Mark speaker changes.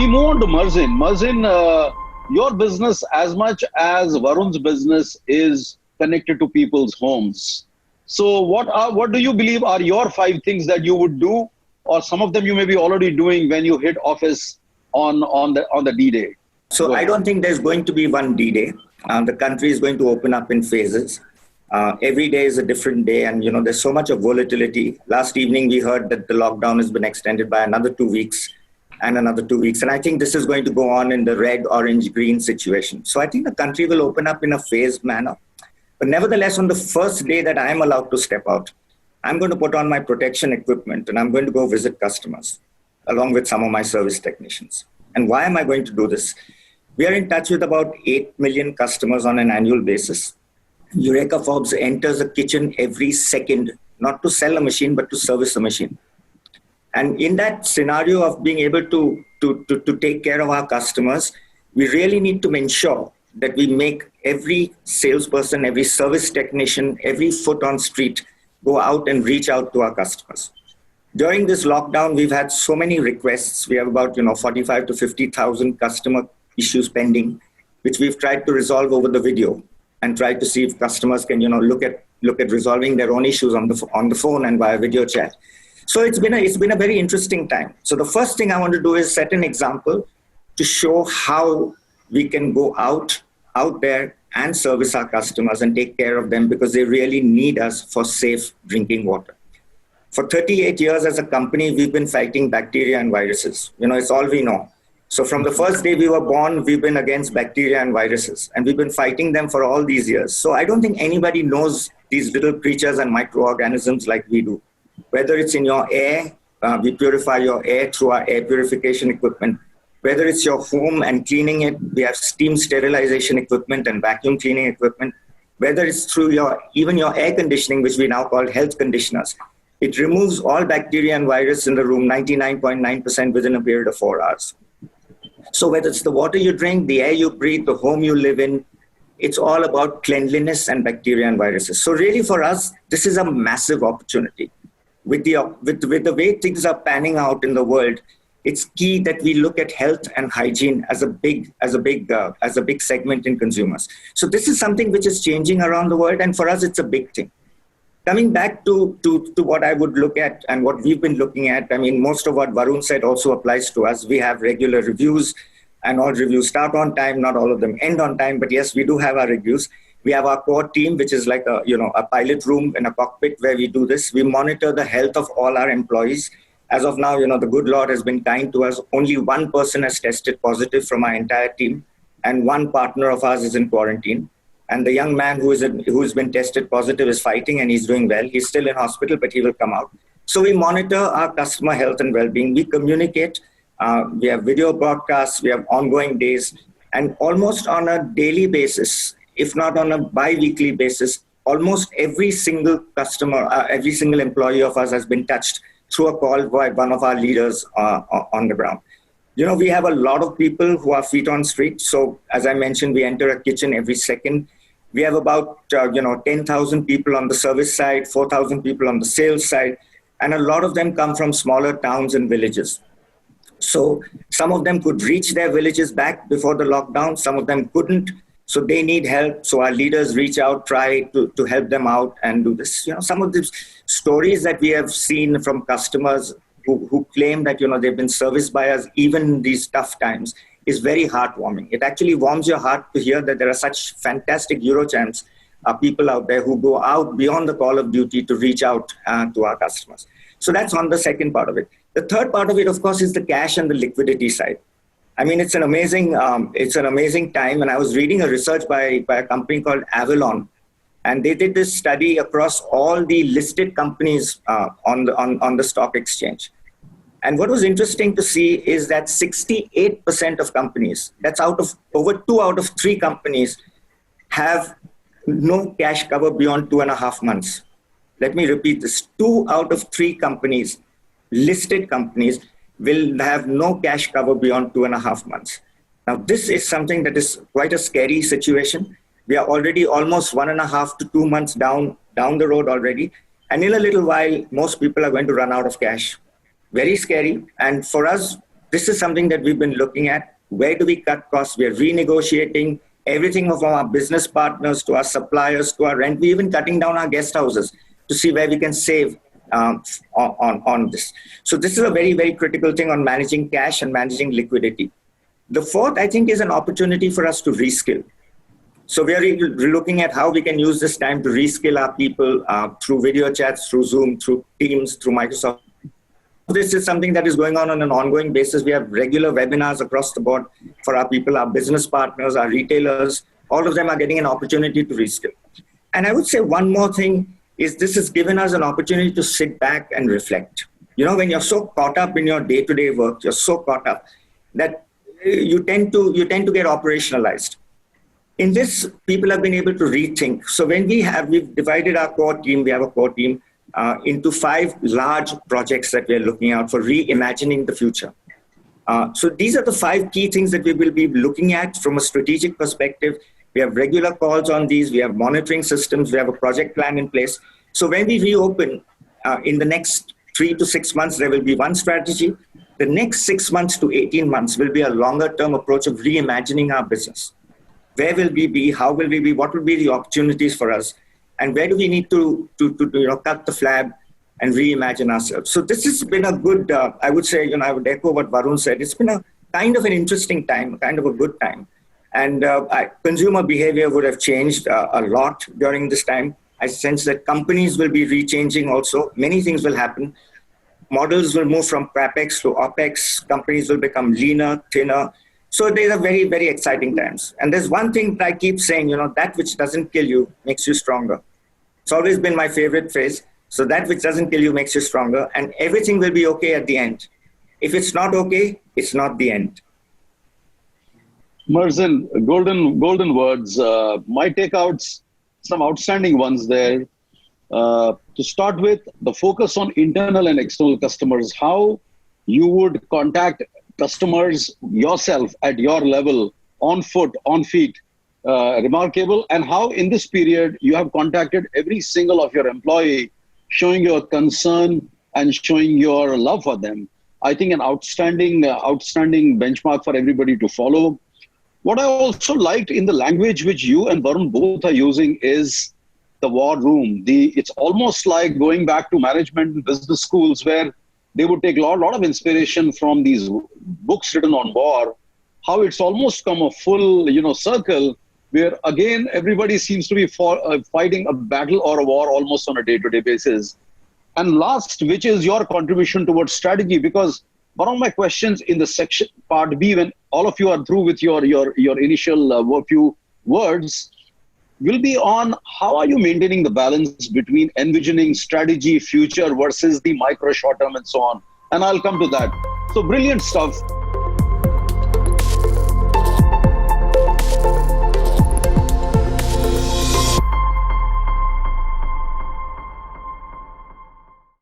Speaker 1: We move on to Marzin. Marzin, your business, as much as Varun's business, is connected to people's homes. So what do you believe are your 5 things that you would do, or some of them you may be already doing when you hit office on the D-Day?
Speaker 2: So I don't think there's going to be one D-Day. The country is going to open up in phases. Every day is a different day, and there's so much of volatility. Last evening we heard that the lockdown has been extended by another 2 weeks and another 2 weeks, and I think this is going to go on in the red, orange, green situation. So I think the country will open up in a phased manner. But nevertheless, on the first day that I am allowed to step out, I'm going to put on my protection equipment and I'm going to go visit customers along with some of my service technicians. And why am I going to do this? We are in touch with about 8 million customers on an annual basis. Eureka Forbes enters a kitchen every second, not to sell a machine, but to service a machine. And in that scenario of being able to take care of our customers, we really need to ensure that we make every salesperson, every service technician, every foot on street go out and reach out to our customers. During this lockdown, we've had so many requests. We have about 45 to 50,000 customer issues pending, which we've tried to resolve over the video and tried to see if customers can look at resolving their own issues on the phone and via video chat. So it's been a very interesting time. So the first thing I want to do is set an example to show how we can go out there and service our customers and take care of them, because they really need us for safe drinking water. For 38 years as a company, we've been fighting bacteria and viruses. It's all we know. So from the first day we were born, we've been against bacteria and viruses, and we've been fighting them for all these years. So I don't think anybody knows these little creatures and microorganisms like we do. Whether it's in your air, we purify your air through our air purification equipment. Whether it's your home and cleaning it, we have steam sterilization equipment and vacuum cleaning equipment. Whether it's through even your air conditioning, which we now call health conditioners, it removes all bacteria and virus in the room 99.9% within a period of 4 hours. So whether it's the water you drink, the air you breathe, the home you live in, it's all about cleanliness and bacteria and viruses. So really for us, this is a massive opportunity. With the way things are panning out in the world, it's key that we look at health and hygiene as a big segment in consumers. So this is something which is changing around the world, and for us, it's a big thing. Coming back to what I would look at and what we've been looking at, I mean, most of what Varun said also applies to us. We have regular reviews, and all reviews start on time. Not all of them end on time, but yes, we do have our reviews. We have our core team, which is like a pilot room in a cockpit where we do this. We monitor the health of all our employees. As of now, the good Lord has been kind to us. Only one person has tested positive from our entire team, and one partner of ours is in quarantine. And the young man who's been tested positive is fighting, and he's doing well. He's still in hospital, but he will come out. So we monitor our customer health and well-being. We communicate. We have video broadcasts. We have ongoing days. And almost on a daily basis, if not on a bi-weekly basis, almost every single customer, every single employee of us has been touched through a call by one of our leaders on the ground. We have a lot of people who are feet on street. So as I mentioned, we enter a kitchen every second. We have about 10,000 people on the service side, 4,000 people on the sales side, and a lot of them come from smaller towns and villages. So some of them could reach their villages back before the lockdown. Some of them couldn't. So they need help. So our leaders reach out, try to help them out and do this. Some of these stories that we have seen from customers who claim that, they've been serviced by us even in these tough times is very heartwarming. It actually warms your heart to hear that there are such fantastic Eurochamps, people out there who go out beyond the call of duty to reach out to our customers. So that's on the second part of it. The third part of it, of course, is the cash and the liquidity side. I mean, it's an amazing time. And I was reading a research by a company called Avalon, and they did this study across all the listed companies on the stock exchange. And what was interesting to see is that 68% of companies, that's over 2 out of 3 companies, have no cash cover beyond 2.5 months. Let me repeat this. 2 out of 3 companies, listed companies, will have no cash cover beyond 2.5 months. Now, this is something that is quite a scary situation. We are already almost 1.5 to 2 months down the road already. And in a little while, most people are going to run out of cash. Very scary. And for us, This is something that we've been looking at. Where do we cut costs? We are renegotiating everything from our business partners to our suppliers to our rent. We're even cutting down our guest houses to see where we can save on this. So this is a very, very critical thing on managing cash and managing liquidity. The fourth, I think, is an opportunity for us to reskill. So we are looking at how we can use this time to reskill our people through video chats, through Zoom, through Teams, through Microsoft. This is something that is going on an ongoing basis. We have regular webinars across the board for our people, our business partners, our retailers. All of them are getting an opportunity to reskill. And I would say one more thing is this has given us an opportunity to sit back and reflect. You know, when you're so caught up in your day-to-day work, you're so caught up that you tend to get operationalized. In this, people have been able to rethink. So when we've divided our core team, we have a core team into 5 large projects that we're looking at for reimagining the future. So these are the 5 key things that we will be looking at from a strategic perspective. We have regular calls on these. We have monitoring systems. We have a project plan in place. So when we reopen in the next 3 to 6 months, there will be one strategy. The next 6 months to 18 months will be a longer term approach of reimagining our business. Where will we be? How will we be? What will be the opportunities for us? And where do we need to cut the flab and reimagine ourselves? So this has been a good, I would say, I would echo what Varun said. It's been a kind of an interesting time, kind of a good time. And consumer behavior would have changed a lot during this time. I sense that companies will be rechanging also. Many things will happen. Models will move from CapEx to OpEx. Companies will become leaner, thinner. So these are very, very exciting times. And there's one thing that I keep saying, that which doesn't kill you makes you stronger. It's always been my favorite phrase. So that which doesn't kill you makes you stronger. And everything will be okay at the end. If it's not okay, it's not the end.
Speaker 1: Marzin, golden words. My takeouts, some outstanding ones there. To start with, the focus on internal and external customers, how you would contact customers yourself at your level, on foot, on feet, remarkable. And how in this period you have contacted every single of your employee, showing your concern and showing your love for them. I think an outstanding benchmark for everybody to follow. What I also liked in the language which you and Varun both are using is the war room. It's almost like going back to management and business schools where they would take a lot of inspiration from these books written on war, how it's almost come a full, circle where again, everybody seems to be fighting a battle or a war almost on a day-to-day basis. And last, which is your contribution towards strategy, because one of my questions in the section part B, when all of you are through with your initial few words, will be on how are you maintaining the balance between envisioning strategy, future versus the micro short term and so on. And I'll come to that. So brilliant stuff.